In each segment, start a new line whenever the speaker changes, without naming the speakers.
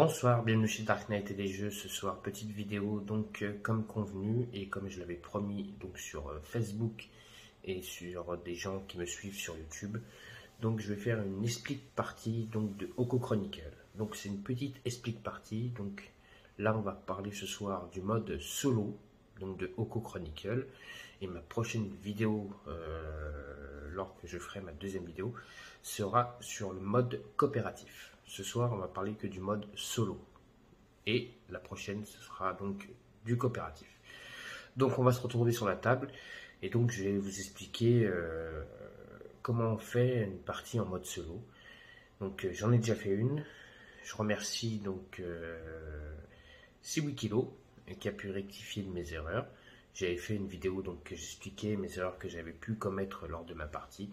Bonsoir, bienvenue chez Dark Knight et des jeux. Ce soir, petite vidéo donc comme convenu et comme je l'avais promis donc sur Facebook et sur des gens qui me suivent sur YouTube. Donc je vais faire une explique partie donc de Oko Chronicle. Donc c'est une petite explique partie. Donc là on va parler ce soir du mode solo donc de Oko Chronicle et ma prochaine vidéo lorsque je ferai ma deuxième vidéo sera sur le mode coopératif. Ce soir, on va parler que du mode solo. Et la prochaine, ce sera donc du coopératif. Donc, on va se retrouver sur la table. Et donc, je vais vous expliquer comment on fait une partie en mode solo. Donc, j'en ai déjà fait une. Je remercie donc Siwikilo qui a pu rectifier mes erreurs. J'avais fait une vidéo donc que j'expliquais mes erreurs que j'avais pu commettre lors de ma partie.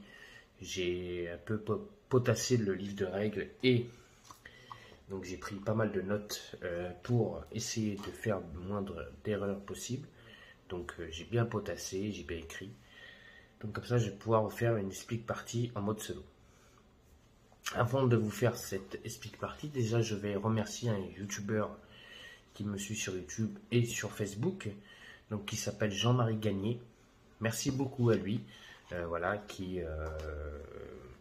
J'ai un peu potassé le livre de règles et donc j'ai pris pas mal de notes pour essayer de faire le moindre d'erreurs possible. Donc j'ai bien potassé, j'ai bien écrit. Donc comme ça je vais pouvoir vous faire une explique partie en mode solo. Avant de vous faire cette explique partie, déjà je vais remercier un youtubeur qui me suit sur YouTube et sur Facebook, donc qui s'appelle Jean-Marie Gagné. Merci beaucoup à lui. Voilà,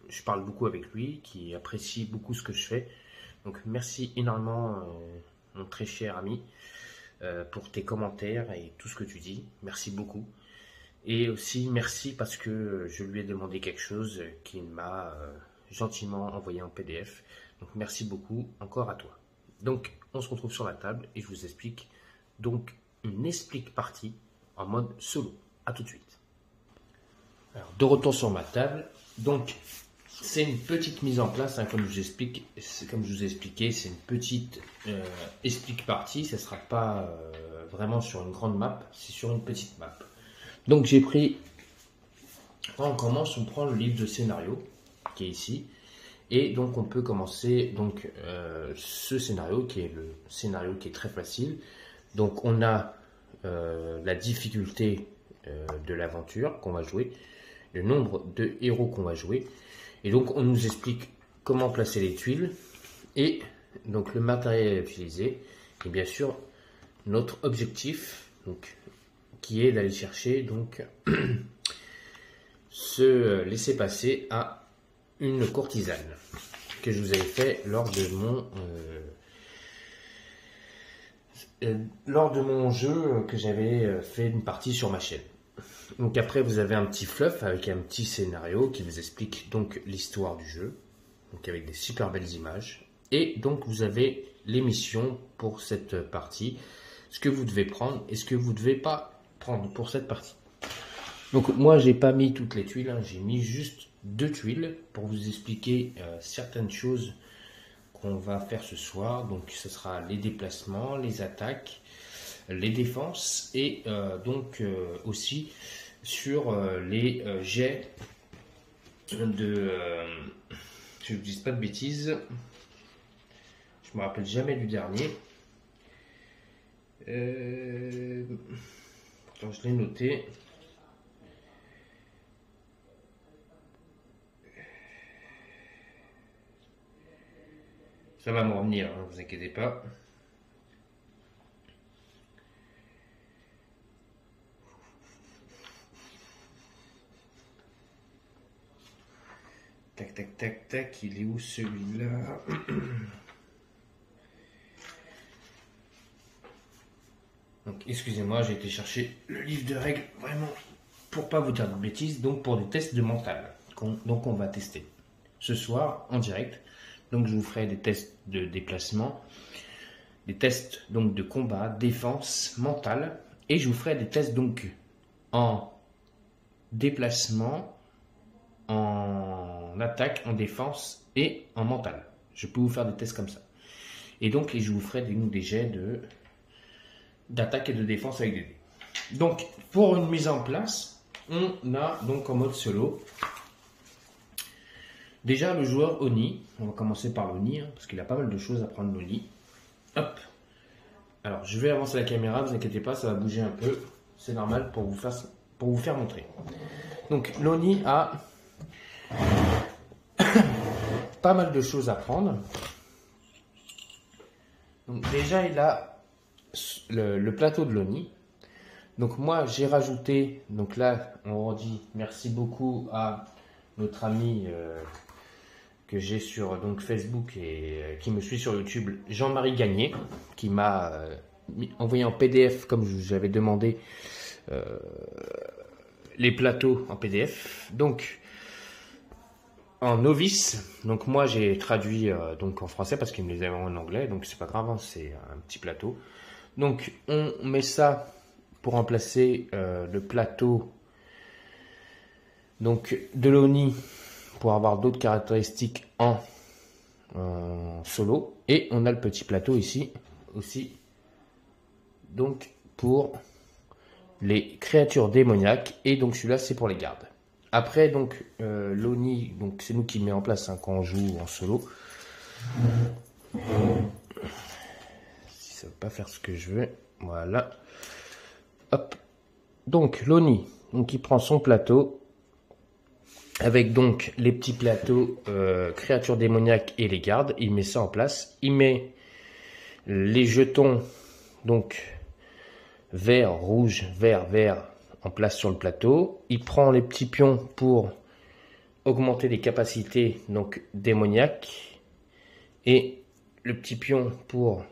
je parle beaucoup avec lui, qui apprécie beaucoup ce que je fais. Donc merci énormément, mon très cher ami, pour tes commentaires et tout ce que tu dis. Merci beaucoup. Et aussi merci parce que je lui ai demandé quelque chose qu'il m'a gentiment envoyé en PDF. Donc merci beaucoup encore à toi. Donc on se retrouve sur la table et je vous explique donc une explique partie en mode solo. À tout de suite. Alors, de retour sur ma table, donc c'est une petite mise en place, hein, comme je vous explique, comme je vous ai expliqué, c'est une petite explique partie, ça ne sera pas vraiment sur une grande map, c'est sur une petite map. Donc j'ai pris, on commence, on prend le livre de scénario qui est ici, et donc on peut commencer donc ce scénario qui est le scénario qui est très facile. Donc on a la difficulté de l'aventure qu'on va jouer, le nombre de héros qu'on va jouer, et donc on nous explique comment placer les tuiles et donc le matériel à utiliser et bien sûr notre objectif donc qui est d'aller chercher donc se laisser passer à une courtisane que je vous avais fait lors de mon jeu que j'avais fait une partie sur ma chaîne. Donc après vous avez un petit fluff avec un petit scénario qui vous explique donc l'histoire du jeu, donc avec des super belles images, et donc vous avez les missions pour cette partie, ce que vous devez prendre et ce que vous ne devez pas prendre pour cette partie. Donc moi j'ai pas mis toutes les tuiles, hein, j'ai mis juste 2 tuiles pour vous expliquer certaines choses qu'on va faire ce soir. Donc ce sera les déplacements, les attaques, les défenses et donc aussi sur les jets de je ne dis pas de bêtises, je me rappelle jamais du dernier, pourtant je l'ai noté. Ça va me revenir, ne vous inquiétez pas. Tac, tac, tac, tac, il est où celui-là? Donc, excusez-moi, j'ai été chercher le livre de règles, vraiment, pour pas vous dire de bêtises, donc pour des tests de mental. Donc, on va tester ce soir en direct. Donc, je vous ferai des tests de déplacement, des tests donc de combat, défense, mental, et je vous ferai des tests donc en déplacement, en attaque, en défense et en mental. Je peux vous faire des tests comme ça. Et donc, je vous ferai des jets d'attaque et de défense avec des dés. Donc, pour une mise en place, on a donc en mode solo, déjà le joueur Oni. On va commencer par l'Oni, hein, parce qu'il a pas mal de choses à prendre l'Oni. Hop. Alors, je vais avancer la caméra, ne vous inquiétez pas, ça va bouger un peu. C'est normal pour vous faire montrer. Donc, l'Oni a pas mal de choses à prendre. Donc déjà, il a le plateau de l'ONI. Donc moi, j'ai rajouté, donc là, on redit merci beaucoup à notre ami que j'ai sur donc, Facebook et qui me suit sur YouTube, Jean-Marie Gagné, qui m'a envoyé en PDF, comme j'avais demandé, les plateaux en PDF. Donc, en novice, donc moi j'ai traduit donc en français parce qu'il me les avait en anglais, donc c'est pas grave, hein, c'est un petit plateau. Donc on met ça pour remplacer le plateau donc de l'ONI pour avoir d'autres caractéristiques en solo. Et on a le petit plateau ici aussi, donc pour les créatures démoniaques. Et donc celui-là c'est pour les gardes. Après donc l'ONI, donc c'est nous qui le met en place hein, quand on joue en solo. Si ça veut pas faire ce que je veux, voilà. Hop. Donc l'ONI, donc il prend son plateau avec donc les petits plateaux créatures démoniaques et les gardes. Il met ça en place. Il met les jetons donc vert, rouge, vert, vert en place sur le plateau. Il prend les petits pions pour augmenter les capacités donc démoniaques et le petit pion pour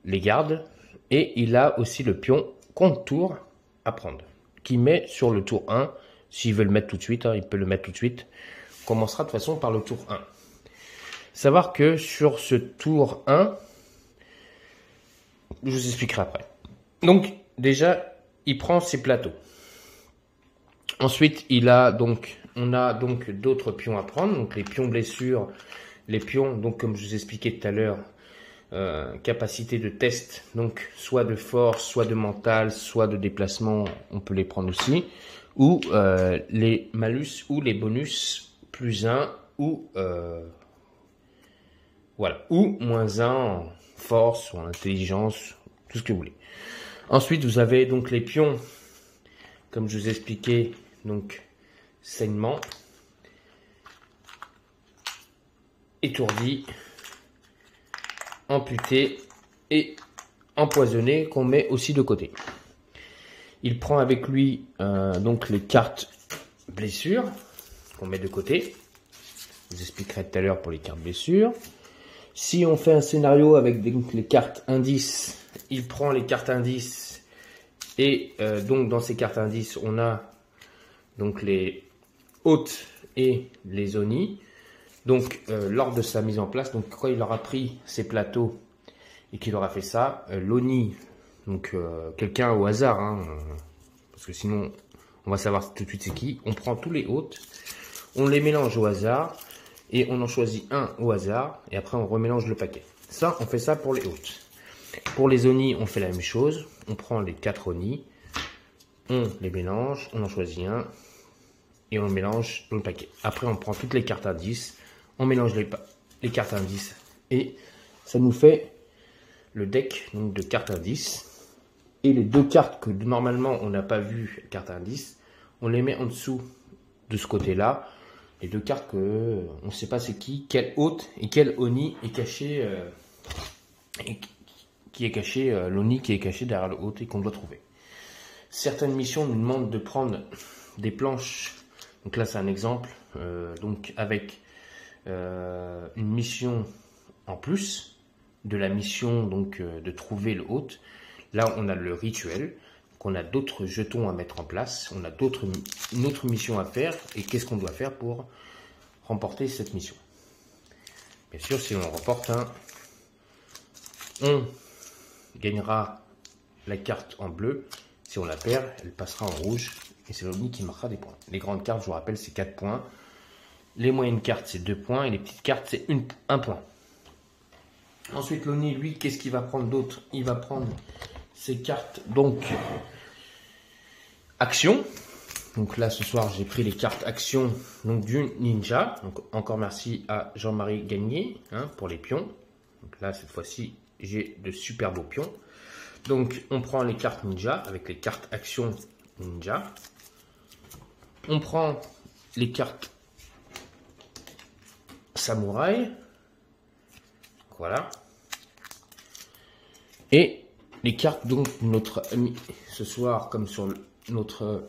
les gardes. Et il a aussi le pion compte tour à prendre qui met sur le tour 1. S'il veut le mettre tout de suite, hein, il peut le mettre tout de suite. On commencera de toute façon par le tour 1. Savoir que sur ce tour 1, je vous expliquerai après. Donc déjà, il prend ses plateaux. Ensuite, on a donc d'autres pions à prendre. Donc les pions blessures, les pions, donc comme je vous expliquais tout à l'heure, capacité de test, donc soit de force, soit de mental, soit de déplacement, on peut les prendre aussi. Ou les malus ou les bonus plus 1 ou voilà, ou moins 1 en force ou en intelligence, tout ce que vous voulez. Ensuite, vous avez donc les pions, comme je vous expliquais, donc saignement, étourdi, amputé et empoisonné qu'on met aussi de côté. Il prend avec lui donc les cartes blessures qu'on met de côté. Je vous expliquerai tout à l'heure pour les cartes blessures. Si on fait un scénario avec donc les cartes indices, il prend les cartes indices et donc dans ces cartes indices, on a donc les hôtes et les ONI. Donc lors de sa mise en place, donc quand il aura pris ses plateaux et qu'il aura fait ça, l'ONI, donc quelqu'un au hasard, hein, parce que sinon on va savoir tout de suite c'est qui. On prend tous les hôtes, on les mélange au hasard et on en choisit un au hasard et après on remélange le paquet. Ça, on fait ça pour les hôtes. Pour les ONI, on fait la même chose. On prend les 4 ONI, on les mélange, on en choisit un et on le mélange dans le paquet. Après, on prend toutes les cartes indices, on mélange les cartes indices et ça nous fait le deck donc, de cartes indices. Et les deux cartes que normalement on n'a pas vu, cartes indices, on les met en dessous de ce côté-là. Les deux cartes que on ne sait pas c'est qui, quel hôte et quel Oni est caché, l'Oni qui est caché derrière le hôte et qu'on doit trouver. Certaines missions nous demandent de prendre des planches. Donc là c'est un exemple, donc avec une mission en plus de la mission donc de trouver le hôte. Là, on a le rituel, qu'on a d'autres jetons à mettre en place, on a une autre mission à faire, et qu'est-ce qu'on doit faire pour remporter cette mission. Bien sûr, si on remporte un, on gagnera la carte en bleu. Si on la perd, elle passera en rouge, et c'est l'ONI qui marquera des points. Les grandes cartes, je vous rappelle, c'est 4 points. Les moyennes cartes, c'est 2 points, et les petites cartes, c'est 1 point. Ensuite, l'ONI, lui, qu'est-ce qu'il va prendre d'autre? Il va prendre ces cartes, donc, action. Donc là, ce soir, j'ai pris les cartes action donc, du ninja. Donc, encore merci à Jean-Marie Gagné hein, pour les pions. Donc là, cette fois-ci, j'ai de super beaux pions. Donc, on prend les cartes ninja avec les cartes action ninja. On prend les cartes samouraï. Voilà. Et les cartes, donc, notre ami, ce soir, comme sur notre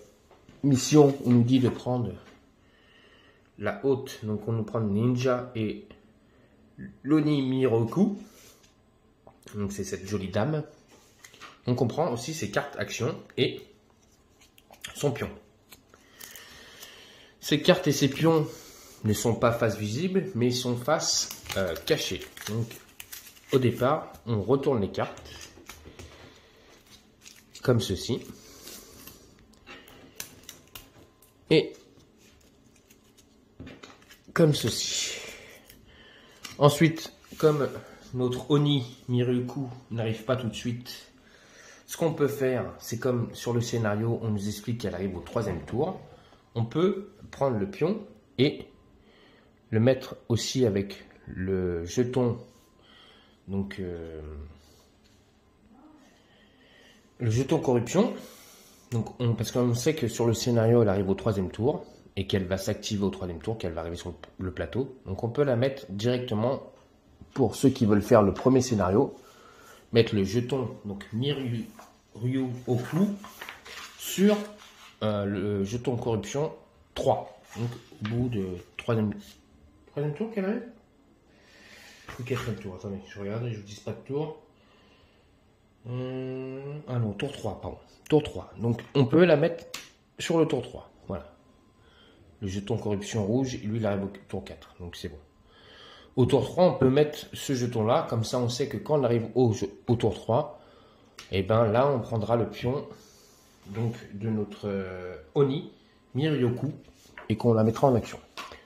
mission, on nous dit de prendre la haute. Donc, on nous prend Ninja et l'Oni Miroku. Donc, c'est cette jolie dame. On comprend aussi ses cartes action et son pion. Ces cartes et ces pions ne sont pas face visible, mais ils sont face cachée. Donc, au départ, on retourne les cartes comme ceci. Et comme ceci. Ensuite, comme notre Oni Miroku n'arrive pas tout de suite, ce qu'on peut faire, c'est comme sur le scénario, on nous explique qu'elle arrive au 3e tour. On peut prendre le pion et le mettre aussi avec le jeton. Donc, le jeton corruption. Donc, parce qu'on sait que sur le scénario, elle arrive au 3e tour et qu'elle va s'activer au 3e tour, qu'elle va arriver sur le plateau. Donc, on peut la mettre directement pour ceux qui veulent faire le premier scénario. Mettre le jeton, donc Miroku sur le jeton corruption 3. Donc, au bout de 3e tour qu'elle arrive. Ou 4e tour, attendez, je regarde, je vous dis pas de tour. Ah non, tour 3, pardon. Tour 3. Donc, on peut la mettre sur le tour 3. Voilà. Le jeton corruption rouge, lui, il arrive au tour 4. Donc, c'est bon. Au tour 3, on peut mettre ce jeton-là. Comme ça, on sait que quand on arrive au tour 3, et ben là, on prendra le pion donc, de notre Oni, Miroku, et qu'on la mettra en action.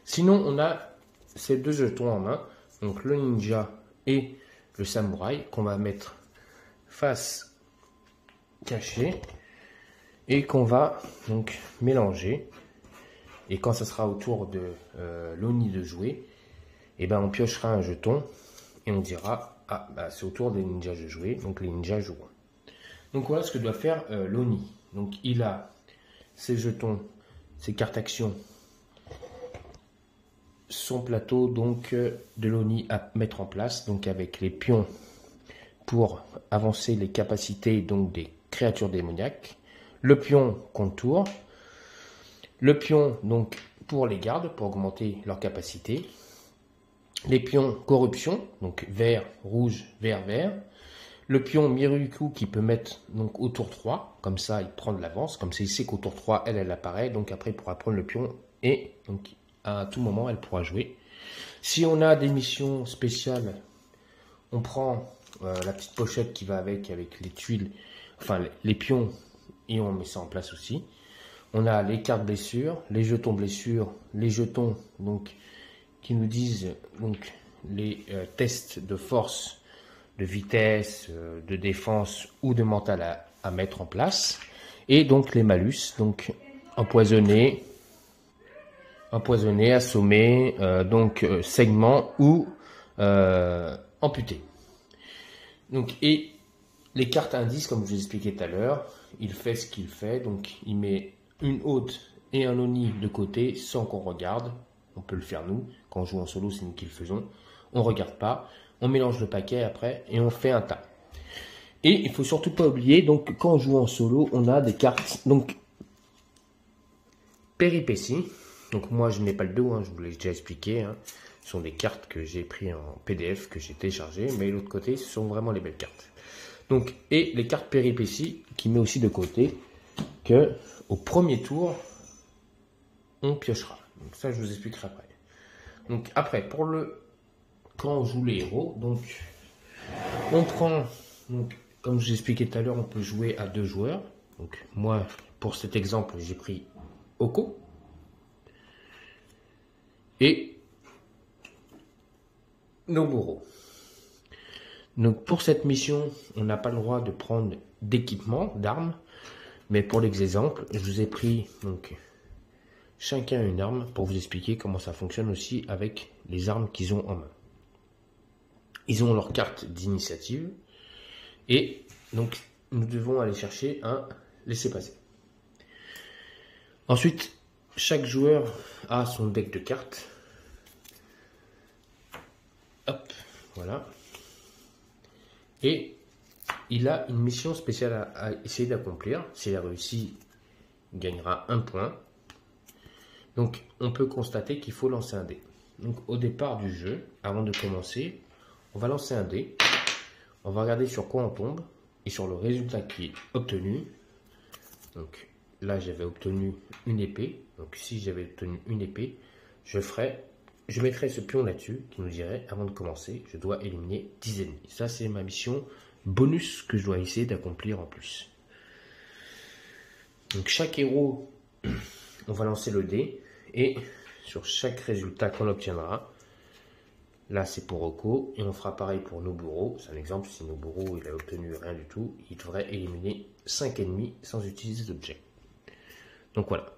Sinon, on a ces deux jetons en main. Donc, le ninja et le samouraï, qu'on va mettre face cachée et qu'on va donc mélanger. Et quand ça sera au tour de l'Oni de jouer, et ben on piochera un jeton et on dira ah bah c'est au tour des ninjas de jouer, donc les ninjas joueront. Donc voilà ce que doit faire l'Oni. Donc il a ses jetons, ses cartes actions, son plateau donc de l'Oni à mettre en place, donc avec les pions pour avancer les capacités donc des créatures démoniaques, le pion contour, le pion donc pour les gardes pour augmenter leur capacité, les pions corruption, donc vert, rouge, vert, vert, le pion Miroku qui peut mettre donc au tour 3, comme ça il prend de l'avance, comme ça il sait qu'au tour 3 elle apparaît, donc après il pourra prendre le pion et donc à tout moment elle pourra jouer. Si on a des missions spéciales, on prend la petite pochette qui va avec les tuiles, enfin les pions, et on met ça en place aussi. On a les cartes blessures, les jetons blessures, les jetons donc qui nous disent donc les tests de force, de vitesse, de défense ou de mental à mettre en place, et donc les malus, donc empoisonné, assommé, donc segment ou amputé. Donc, et les cartes indices, comme je vous expliquais tout à l'heure, il fait ce qu'il fait. Donc, il met une haute et un Oni de côté sans qu'on regarde. On peut le faire nous. Quand on joue en solo, c'est nous qui le faisons. On ne regarde pas. On mélange le paquet après et on fait un tas. Et il ne faut surtout pas oublier, donc quand on joue en solo, on a des cartes. Donc, péripéties. Donc moi, je n'ai pas le dos, hein, je vous l'ai déjà expliqué. Hein. Ce sont des cartes que j'ai pris en PDF, que j'ai téléchargé. Mais de l'autre côté, ce sont vraiment les belles cartes. Donc, et les cartes péripéties qui met aussi de côté que au premier tour, on piochera. Donc ça, je vous expliquerai après. Donc après, quand on joue les héros, donc on prend, donc, comme je vous expliqué tout à l'heure, on peut jouer à 2 joueurs. Donc moi, pour cet exemple, j'ai pris Oko et Noburo. Donc pour cette mission, on n'a pas le droit de prendre d'équipement, d'armes, mais pour l'exemple, je vous ai pris donc chacun une arme pour vous expliquer comment ça fonctionne aussi avec les armes qu'ils ont en main. Ils ont leur carte d'initiative et donc nous devons aller chercher un laissez-passer. Ensuite, chaque joueur a son deck de cartes. Hop, voilà. Et il a une mission spéciale à essayer d'accomplir. S'il a réussi, il gagnera 1 point. Donc, on peut constater qu'il faut lancer un dé. Donc, au départ du jeu, avant de commencer, on va lancer un dé. On va regarder sur quoi on tombe et sur le résultat qui est obtenu. Donc, là, j'avais obtenu une épée. Donc, si j'avais obtenu une épée, je mettrais ce pion là-dessus qui nous dirait, avant de commencer, je dois éliminer 10 ennemis. Ça, c'est ma mission bonus que je dois essayer d'accomplir en plus. Donc, chaque héros, on va lancer le dé et sur chaque résultat qu'on obtiendra, là c'est pour Oko et on fera pareil pour Noburo. C'est un exemple, si Noburo il a obtenu rien du tout, il devrait éliminer 5 ennemis sans utiliser d'objet. Donc voilà.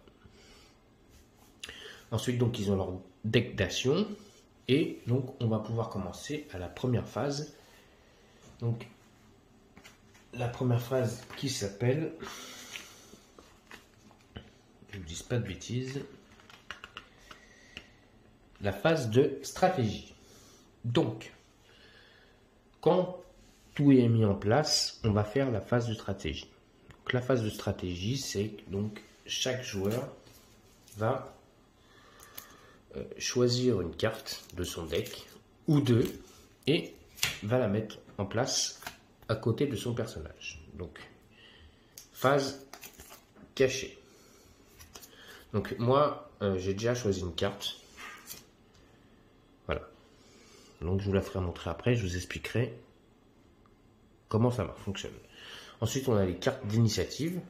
Ensuite donc ils ont leur deck d'action et donc on va pouvoir commencer à la première phase. Donc la première phase qui s'appelle, je ne dis pas de bêtises, la phase de stratégie. Donc, quand tout est mis en place, on va faire la phase de stratégie. Donc, la phase de stratégie, c'est donc chaque joueur va choisir une carte de son deck ou deux et va la mettre en place à côté de son personnage. Donc, phase cachée. Donc, moi, j'ai déjà choisi une carte. Voilà. Donc je vous la ferai montrer après, je vous expliquerai comment ça fonctionne. Ensuite on a les cartes d'initiative.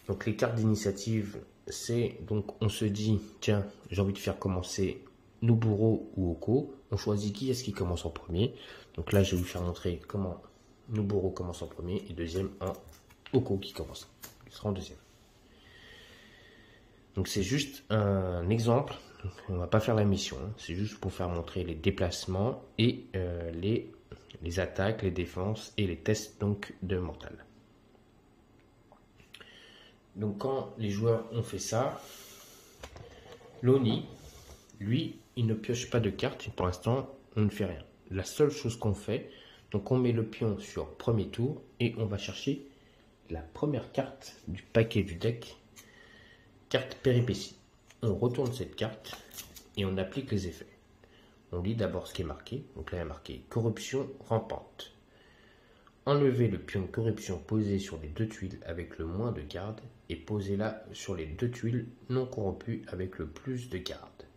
Donc les cartes d'initiative, c'est donc on se dit, tiens, j'ai envie de faire commencer Noburo ou Oko. On choisit qui est-ce qui commence en premier. Donc là je vais vous faire montrer comment Noburo commence en premier et deuxième en Oko qui commence. Il sera en deuxième. Donc c'est juste un exemple. On ne va pas faire la mission, hein. C'est juste pour faire montrer les déplacements et les attaques, les défenses et les tests donc de mental. Donc quand les joueurs ont fait ça, l'Oni, lui, il ne pioche pas de cartes. Pour l'instant, on ne fait rien. La seule chose qu'on fait, donc on met le pion sur premier tour et on va chercher la première carte du paquet du deck, carte péripétie. On retourne cette carte et on applique les effets. On lit d'abord ce qui est marqué. Donc là, il y a marqué corruption rampante. Enlevez le pion de corruption posé sur les 2 tuiles avec le moins de garde et posez-la sur les 2 tuiles non corrompues avec le plus de garde.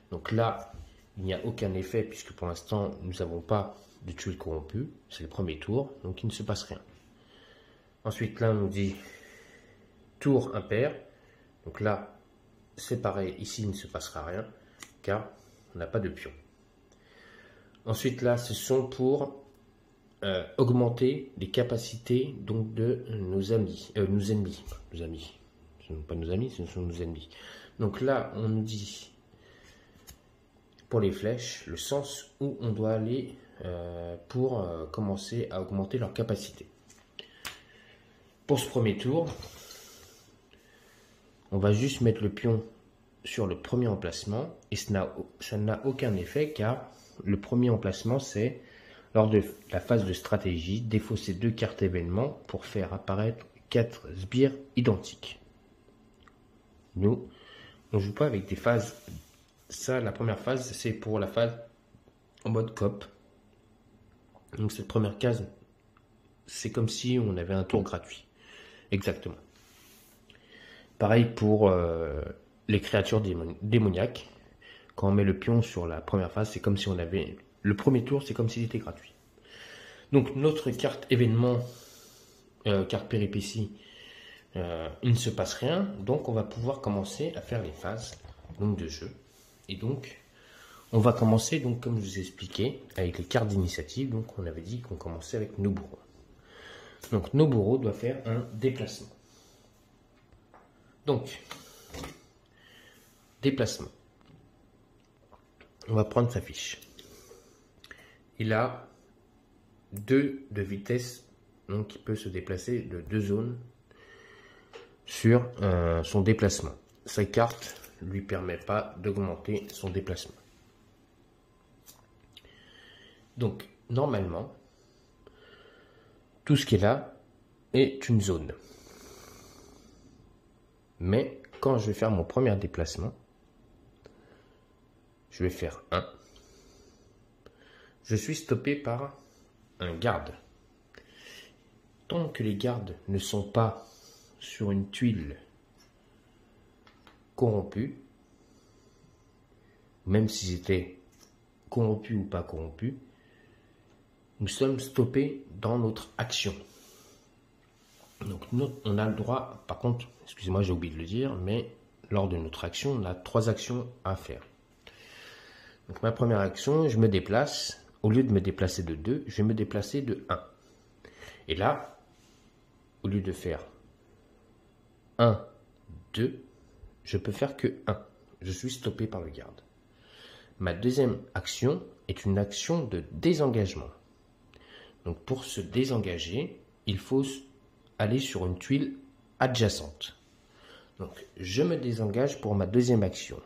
Donc là, il n'y a aucun effet puisque pour l'instant, nous n'avons pas de tuiles corrompues. C'est le premier tour, donc il ne se passe rien. Ensuite, là, on nous dit tour impair. Donc là, c'est pareil, ici il ne se passera rien car on n'a pas de pion. Ensuite là, ce sont pour augmenter les capacités donc de nos ennemis. Ce ne sont pas nos amis, ce sont nos ennemis. Donc là, on nous dit pour les flèches, le sens où on doit aller pour commencer à augmenter leur capacité. Pour ce premier tour, on va juste mettre le pion sur le premier emplacement et ça n'a aucun effet car le premier emplacement c'est lors de la phase de stratégie, défausser 2 cartes événements pour faire apparaître 4 sbires identiques. Nous, on ne joue pas avec des phases. Ça, la première phase, c'est pour la phase en mode coop. Donc cette première case, c'est comme si on avait un tour gratuit. Exactement. Pareil pour les créatures démoniaques. Quand on met le pion sur la première phase, c'est comme si on avait... Le premier tour, c'est comme s'il était gratuit. Donc notre carte événement, carte péripétie, il ne se passe rien. Donc on va pouvoir commencer à faire les phases donc, de jeu. Et donc, on va commencer, donc, comme je vous ai expliqué, avec les cartes d'initiative. Donc on avait dit qu'on commençait avec Noburo. Donc Noburo doit faire un déplacement. Donc, déplacement. On va prendre sa fiche. Il a 2 de vitesse, donc il peut se déplacer de 2 zones sur son déplacement. Sa carte ne lui permet pas d'augmenter son déplacement. Donc, normalement, tout ce qui est là est une zone. Mais quand je vais faire mon premier déplacement, je vais faire 1. Je suis stoppé par un garde. Tant que les gardes ne sont pas sur une tuile corrompue, même s'ils étaient corrompus ou pas corrompus, nous sommes stoppés dans notre action. Donc on a le droit, par contre, excusez-moi j'ai oublié de le dire, mais lors de notre action, on a 3 actions à faire. Donc ma première action, je me déplace. Au lieu de me déplacer de 2, je vais me déplacer de 1. Et là, au lieu de faire 1, 2, je peux faire que 1. Je suis stoppé par le garde. Ma deuxième action est une action de désengagement. Donc pour se désengager, il faut aller sur une tuile adjacente. Donc je me désengage pour ma deuxième action.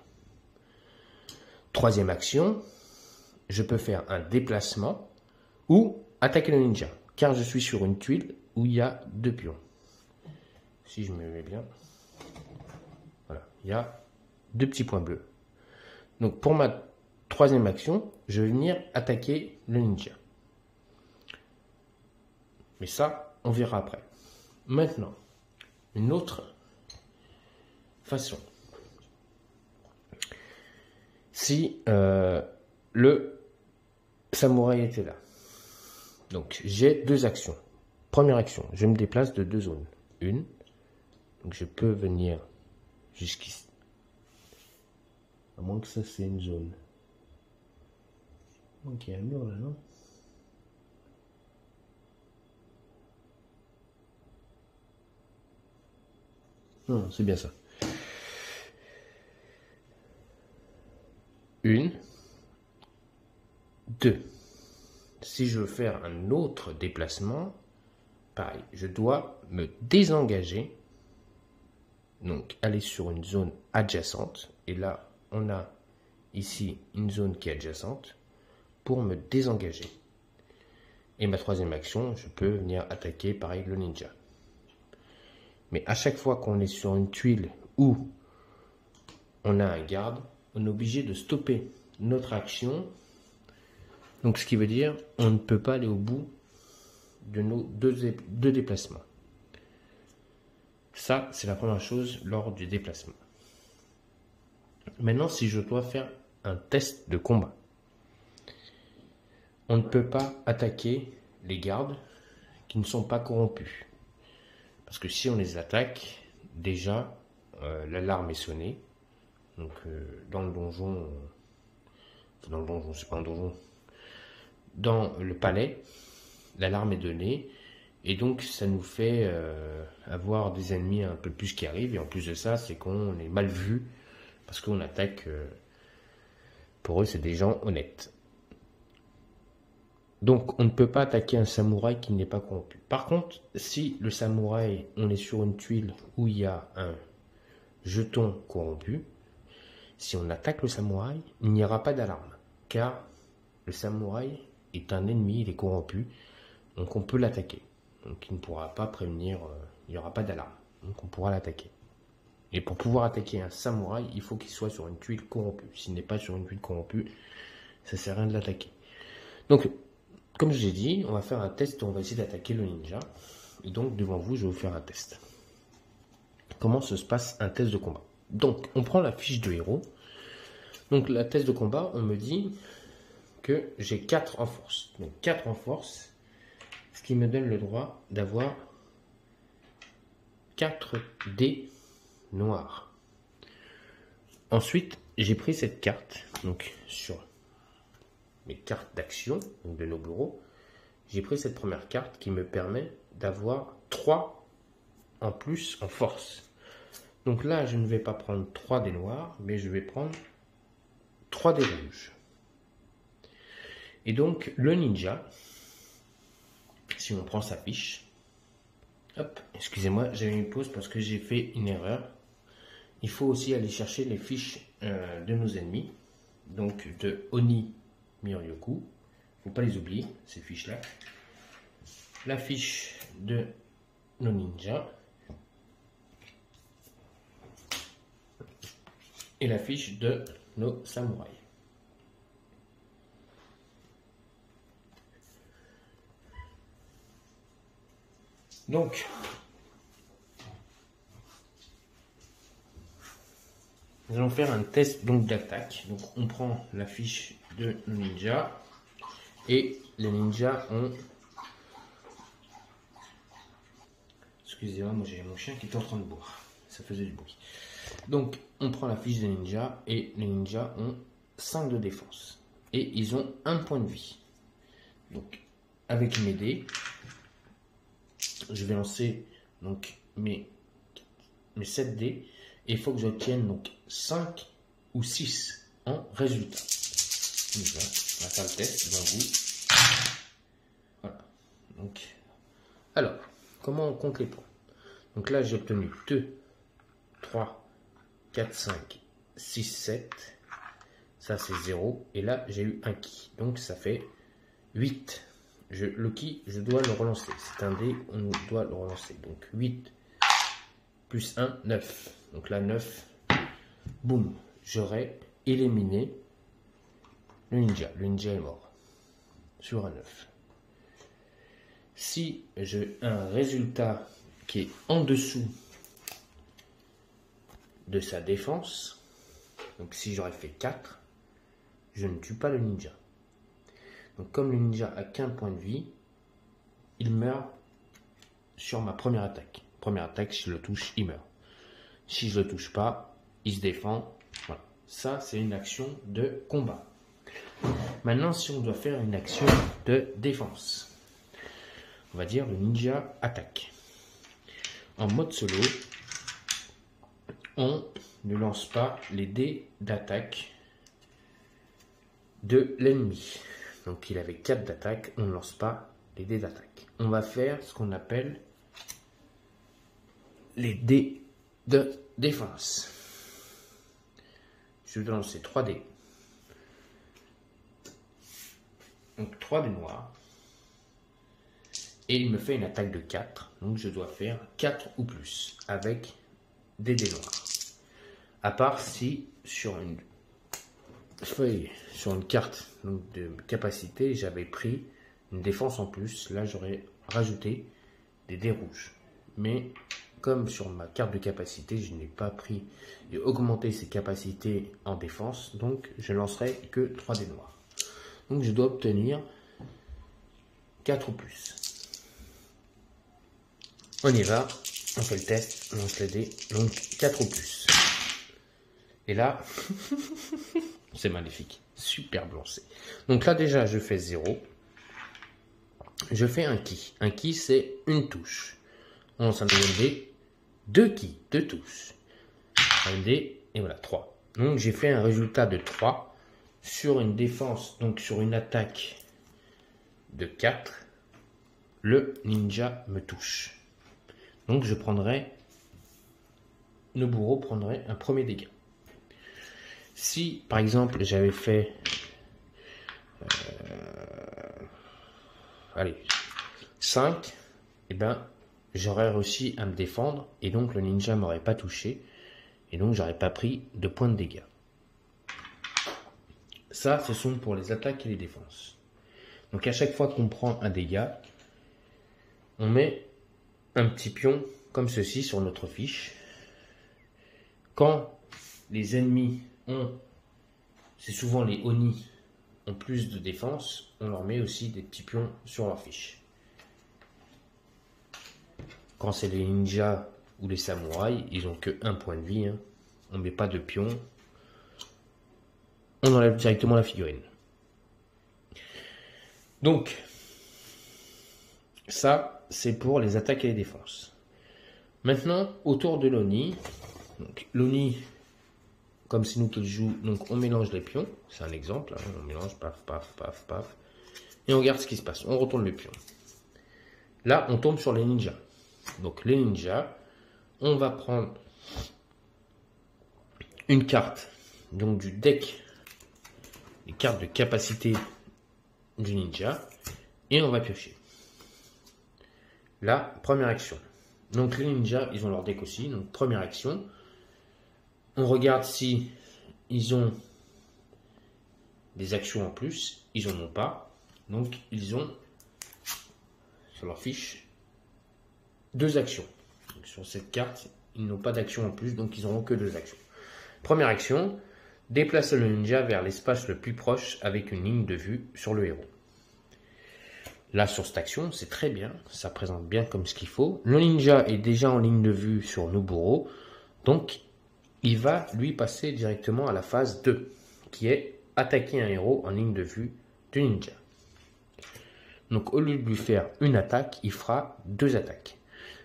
Troisième action, je peux faire un déplacement ou attaquer le ninja, car je suis sur une tuile où il y a 2 pions. Si je me mets bien, voilà, il y a 2 petits points bleus. Donc pour ma troisième action, je vais venir attaquer le ninja. Mais ça, on verra après. Maintenant, une autre façon. Si le samouraï était là. Donc j'ai 2 actions. Première action, je me déplace de 2 zones. Une, donc je peux venir jusqu'ici. À moins que ça c'est une zone. Donc il y a un mur là, non? Non, c'est bien ça. Une, 2. Si je veux faire un autre déplacement, pareil, je dois me désengager, donc aller sur une zone adjacente, et là on a ici une zone qui est adjacente, pour me désengager. Et ma troisième action, je peux venir attaquer pareil le ninja. Mais à chaque fois qu'on est sur une tuile où on a un garde, on est obligé de stopper notre action. Donc ce qui veut dire on ne peut pas aller au bout de nos deux déplacements. Ça, c'est la première chose lors du déplacement. Maintenant, si je dois faire un test de combat, on ne peut pas attaquer les gardes qui ne sont pas corrompus. Parce que si on les attaque, déjà, l'alarme est sonnée. Donc dans le donjon, c'est pas un donjon, dans le palais, l'alarme est donnée. Et donc ça nous fait avoir des ennemis un peu plus qui arrivent. Et en plus de ça, c'est qu'on est mal vu. Parce qu'on attaque, pour eux c'est des gens honnêtes. Donc on ne peut pas attaquer un samouraï qui n'est pas corrompu. Par contre, si le samouraï, on est sur une tuile où il y a un jeton corrompu, si on attaque le samouraï, il n'y aura pas d'alarme. Car le samouraï est un ennemi, il est corrompu, donc on peut l'attaquer. Donc il ne pourra pas prévenir, il n'y aura pas d'alarme. Donc on pourra l'attaquer. Et pour pouvoir attaquer un samouraï, il faut qu'il soit sur une tuile corrompue. S'il n'est pas sur une tuile corrompue, ça ne sert à rien de l'attaquer. Donc, comme je l'ai dit, on va faire un test, on va essayer d'attaquer le ninja. Et donc, devant vous, je vais vous faire un test. Comment se passe un test de combat? Donc, on prend la fiche de héros. Donc, la test de combat, on me dit que j'ai 4 en force. Donc, 4 en force, ce qui me donne le droit d'avoir 4 dés noirs. Ensuite, j'ai pris cette carte, donc sur mes cartes d'action de nos bureaux, j'ai pris cette première carte qui me permet d'avoir 3 en plus en force. Donc là, je ne vais pas prendre 3 dés noirs, mais je vais prendre 3 dés rouges. Et donc, le ninja, si on prend sa fiche, hop, excusez-moi, j'avais une pause parce que j'ai fait une erreur. Il faut aussi aller chercher les fiches de nos ennemis, donc de Oni Miryoku. Il ne faut pas les oublier, ces fiches-là. la fiche de nos ninjas et la fiche de nos samouraïs. Donc, nous allons faire un test d'attaque. Donc, on prend la fiche de nos ninjas et les ninjas ont... Excusez-moi, moi j'ai mon chien qui est en train de boire. Ça faisait du bruit. Donc, on prend la fiche des ninjas et les ninjas ont 5 de défense. Et ils ont 1 point de vie. Donc, avec mes dés, je vais lancer donc mes 7 dés. Et il faut que j'obtienne donc 5 ou 6 en résultat. Donc, voilà, on va faire le test devant vous. Voilà. Donc, alors, comment on compte les points? Donc là, j'ai obtenu 2, 3, 4, 5, 6, 7. Ça, c'est 0. Et là, j'ai eu un ki. Donc, ça fait 8. Le ki, je dois le relancer. C'est un dé, on doit le relancer. Donc, 8 plus 1, 9. Donc là, 9. Boum. J'aurais éliminé le ninja. Le ninja est mort. Sur un 9. Si j'ai un résultat qui est en dessous de sa défense, donc si j'aurais fait 4, je ne tue pas le ninja. Donc comme le ninja a qu'un point de vie, il meurt sur ma première attaque. Première attaque, si je le touche, il meurt. Si je le touche pas, il se défend. Voilà. Ça, c'est une action de combat. Maintenant, si on doit faire une action de défense, on va dire le ninja attaque. En mode solo, on ne lance pas les dés d'attaque de l'ennemi. Donc il avait 4 d'attaque, on ne lance pas les dés d'attaque. On va faire ce qu'on appelle les dés de défense. Je vais lancer 3 dés. Donc 3 dés noirs. Et il me fait une attaque de 4. Donc je dois faire 4 ou plus avec des dés noirs. À part si sur une feuille, sur une carte donc de capacité, j'avais pris une défense en plus. Là j'aurais rajouté des dés rouges. Mais comme sur ma carte de capacité, je n'ai pas pris et augmenté ses capacités en défense. Donc je lancerai que 3 dés noirs. Donc je dois obtenir 4 ou plus. On y va, on fait le test, on lance les dés, donc 4 ou plus. Et là, c'est magnifique, superbe lancé. Donc là déjà, je fais 0. Je fais un ki. Un ki, c'est une touche. On lance un deuxième dé, 2 ki, 2 touches. Un dé, et voilà, 3. Donc j'ai fait un résultat de 3 sur une défense, donc sur une attaque de 4. Le ninja me touche. Donc je prendrai, Noboru prendrait un premier dégât. Si par exemple j'avais fait allez, 5, et ben j'aurais réussi à me défendre et donc le ninja m'aurait pas touché et donc j'aurais pas pris de points de dégâts. Ça, ce sont pour les attaques et les défenses. Donc à chaque fois qu'on prend un dégât, on met un petit pion comme ceci sur notre fiche. Quand les ennemis ont, c'est souvent les Oni, ont plus de défense, on leur met aussi des petits pions sur leur fiche. Quand c'est les ninjas ou les samouraïs, ils n'ont que 1 point de vie. Hein. On ne met pas de pion. On enlève directement la figurine. Donc, ça, c'est pour les attaques et les défenses. Maintenant, autour de l'Oni, l'Oni, comme c'est nous qui le jouons, donc on mélange les pions. C'est un exemple. Hein, on mélange, paf, paf, paf, paf. Et on regarde ce qui se passe. On retourne le pion. Là, on tombe sur les ninjas. Donc, les ninjas, on va prendre une carte donc du deck, les cartes de capacité du ninja, et on va piocher. là, première action. Donc les ninjas, ils ont leur deck aussi. Donc première action. On regarde si ils ont des actions en plus. Ils n'en ont pas. Donc ils ont, sur leur fiche, 2 actions. Donc, sur cette carte, ils n'ont pas d'action en plus. Donc ils n'auront que 2 actions. Première action. Déplace le ninja vers l'espace le plus proche avec une ligne de vue sur le héros. Là, sur cette action, c'est très bien. Ça présente bien comme ce qu'il faut. Le ninja est déjà en ligne de vue sur Noburo. Donc, il va lui passer directement à la phase 2, qui est attaquer un héros en ligne de vue du ninja. Donc, au lieu de lui faire une attaque, il fera 2 attaques.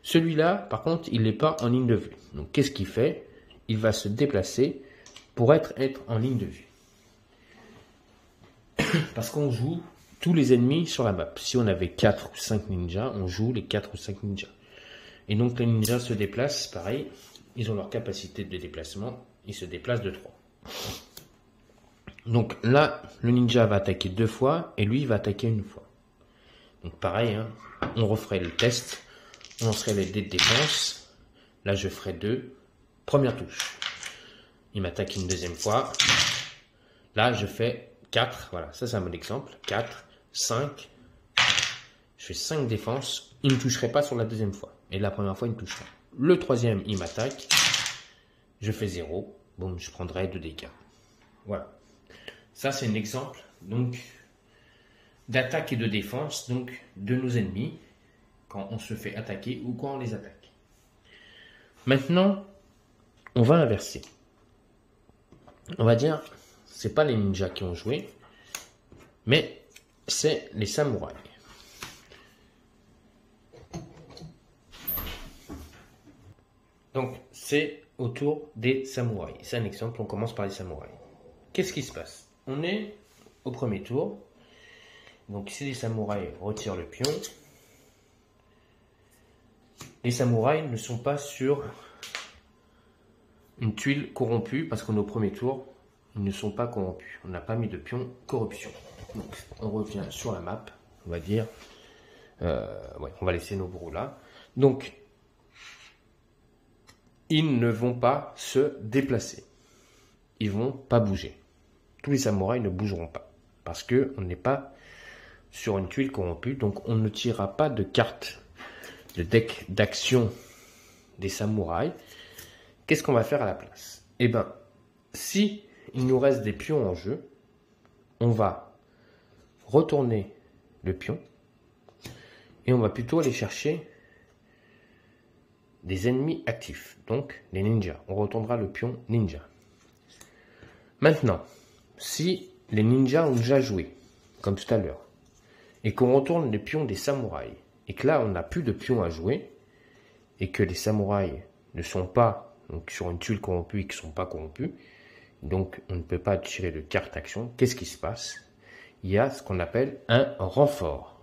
Celui-là, par contre, il n'est pas en ligne de vue. Donc, qu'est-ce qu'il fait? Il va se déplacer pour être en ligne de vue. Parce qu'on joue tous les ennemis sur la map. Si on avait 4 ou 5 ninjas, on joue les 4 ou 5 ninjas. Et donc les ninjas se déplacent, pareil, ils ont leur capacité de déplacement, ils se déplacent de 3. Donc là, le ninja va attaquer 2 fois, et lui, il va attaquer 1 fois. Donc pareil, hein, on referait le test, on lancerait les dés de défense, là je ferai 2, première touche. Il m'attaque une 2e fois, là je fais 4, voilà, ça c'est un bon exemple, 4, 5, je fais 5 défenses, il ne toucherait pas sur la 2e fois. Et la première fois, il me touchera. Le 3e, il m'attaque, je fais 0, bon, je prendrai 2 dégâts. Voilà. Ça, c'est un exemple, donc, d'attaque et de défense, donc, de nos ennemis, quand on se fait attaquer ou quand on les attaque. Maintenant, on va inverser. On va dire, c'est pas les ninjas qui ont joué, mais c'est les samouraïs. Donc, c'est au tour des samouraïs. C'est un exemple, on commence par les samouraïs. Qu'est-ce qui se passe? On est au premier tour. Donc, si les samouraïs retirent le pion, les samouraïs ne sont pas sur une tuile corrompue, parce qu'on est au premier tour, ils ne sont pas corrompus. On n'a pas mis de pion corruption. Donc, on revient sur la map, on va dire. Ouais, on va laisser nos brous là. Donc, ils ne vont pas se déplacer. Ils vont pas bouger. Tous les samouraïs ne bougeront pas. Parce qu'on n'est pas sur une tuile corrompue. Donc on ne tirera pas de carte de deck d'action des samouraïs. Qu'est-ce qu'on va faire à la place? Eh bien, si il nous reste des pions en jeu, on va retourner le pion. Et on va plutôt aller chercher des ennemis actifs, donc les ninjas. On retournera le pion ninja. Maintenant, si les ninjas ont déjà joué, comme tout à l'heure, et qu'on retourne les pions des samouraïs, et que là on n'a plus de pions à jouer, et que les samouraïs ne sont pas donc, sur une tuile corrompue et qui ne sont pas corrompus, donc on ne peut pas tirer de carte action, qu'est-ce qui se passe? Il y a ce qu'on appelle un renfort.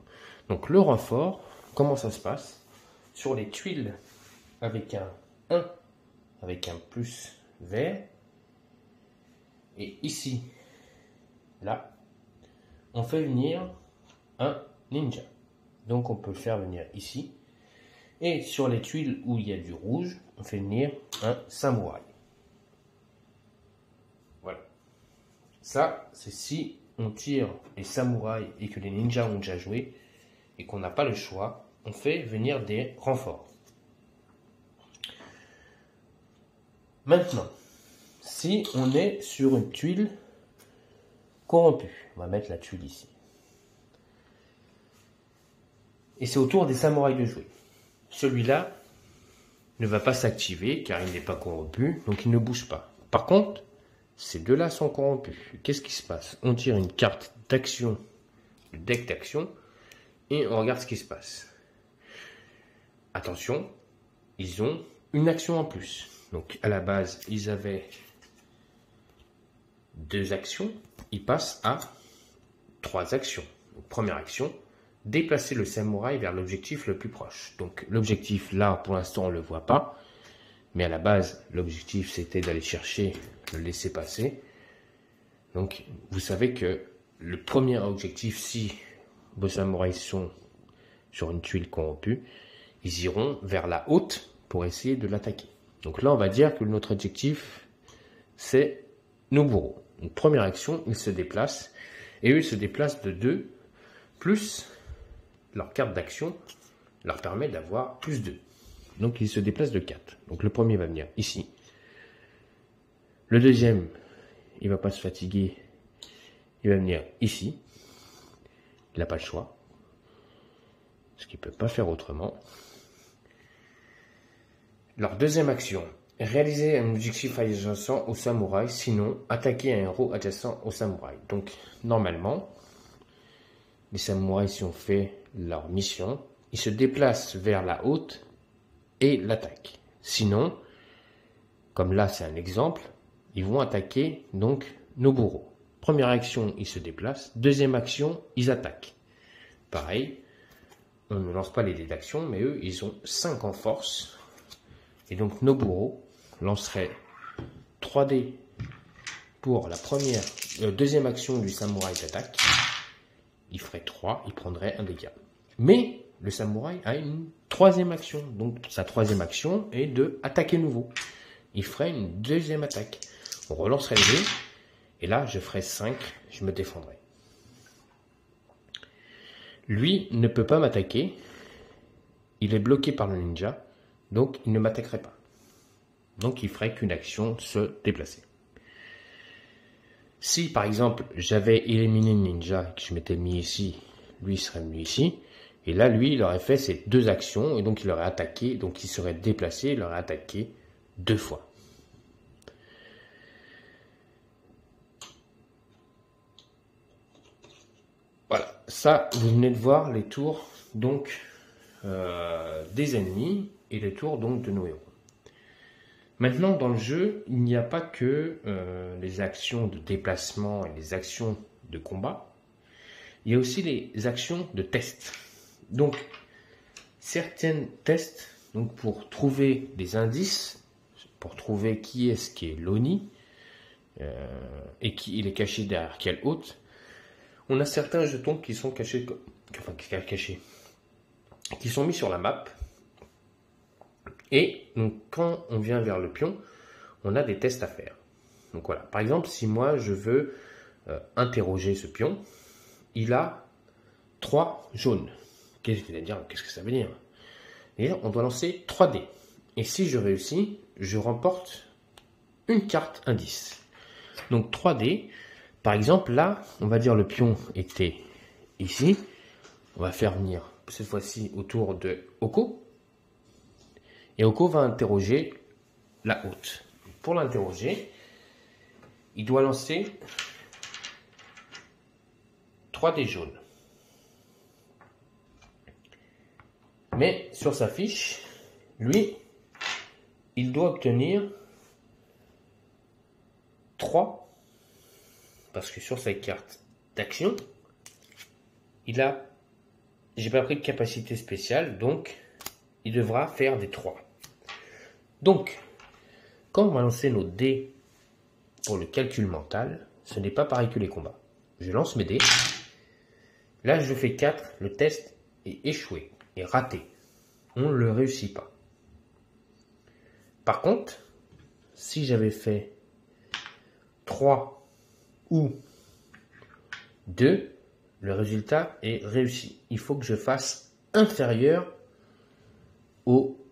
Donc le renfort, comment ça se passe? Sur les tuiles avec un 1, avec un plus vert. Et ici, là, on fait venir un ninja. Donc on peut le faire venir ici. Et sur les tuiles où il y a du rouge, on fait venir un samouraï. Voilà. Ça, c'est si on tire les samouraïs et que les ninjas ont déjà joué et qu'on n'a pas le choix, on fait venir des renforts. Maintenant, si on est sur une tuile corrompue, on va mettre la tuile ici. Et c'est au tour des samouraïs de jouer. Celui-là ne va pas s'activer car il n'est pas corrompu, donc il ne bouge pas. Par contre, ces deux-là sont corrompus. Qu'est-ce qui se passe? On tire une carte d'action, le deck d'action, et on regarde ce qui se passe. Attention, ils ont une action en plus. Donc à la base, ils avaient 2 actions, ils passent à 3 actions. Donc, première action, déplacer le samouraï vers l'objectif le plus proche. Donc l'objectif là, pour l'instant, on ne le voit pas. Mais à la base, l'objectif c'était d'aller chercher le laisser-passer. Donc vous savez que le premier objectif, si vos samouraïs sont sur une tuile corrompue, ils iront vers la haute pour essayer de l'attaquer. Donc là, on va dire que notre objectif, c'est nos bourreaux. Donc première action, ils se déplacent, et eux, ils se déplacent de 2, plus leur carte d'action leur permet d'avoir plus 2. Donc ils se déplacent de 4. Donc le premier va venir ici. Le deuxième, il ne va pas se fatiguer, il va venir ici. Il n'a pas le choix. Parce qu'il ne peut pas faire autrement. Leur deuxième action, réaliser un objectif adjacent au samouraï, sinon attaquer un héros adjacent au samouraï. Donc normalement, les samouraïs, si on fait leur mission, ils se déplacent vers la haute et l'attaquent. Sinon, comme là c'est un exemple, ils vont attaquer donc nos bourreaux. Première action, ils se déplacent. Deuxième action, ils attaquent. Pareil, on ne lance pas les dés d'action, mais eux, ils ont 5 en force. Et donc nos bourreaux lanceraient 3 dés pour la deuxième action du samouraï d'attaque. Il ferait 3, il prendrait un dégât. Mais le samouraï a une troisième action. Donc sa troisième action est de attaquer nouveau. Il ferait une deuxième attaque. On relancerait les dés. Et là, je ferais 5, je me défendrai. Lui ne peut pas m'attaquer. Il est bloqué par le ninja. Donc il ne m'attaquerait pas. Donc il ferait qu'une action, se déplacer. Si par exemple j'avais éliminé le ninja et que je m'étais mis ici, lui serait mis ici. Et là, lui, il aurait fait ces 2 actions. Et donc il aurait attaqué. Donc il serait déplacé. Il aurait attaqué 2 fois. Voilà, ça, vous venez de voir les tours donc des ennemis et les tours donc de nos héros. Maintenant, dans le jeu, il n'y a pas que les actions de déplacement et les actions de combat. Il y a aussi les actions de test. Donc, certaines tests, donc pour trouver des indices, pour trouver qui est-ce qui est l'Oni et qui il est caché derrière quelle hôte. On a certains jetons qui sont cachés, qui sont mis sur la map. Et donc, quand on vient vers le pion, on a des tests à faire. Donc voilà, par exemple, si moi je veux interroger ce pion, il a 3 jaunes. Qu'est-ce que ça veut dire? Et on doit lancer 3 dés. Et si je réussis, je remporte une carte indice. Donc 3 dés. Par exemple, là, on va dire le pion était ici. On va faire venir, cette fois-ci, autour de Oko. Et Oko va interroger la haute. Pour l'interroger, il doit lancer 3 dés jaunes. Mais sur sa fiche, lui, il doit obtenir 3. Parce que sur sa carte d'action, j'ai pas pris de capacité spéciale, donc il devra faire des 3. Donc, quand on va lancer nos dés pour le calcul mental, ce n'est pas pareil que les combats. Je lance mes dés. Là, je fais 4. Le test est échoué, est raté. On ne le réussit pas. Par contre, si j'avais fait 3 ou 2, le résultat est réussi. Il faut que je fasse inférieur au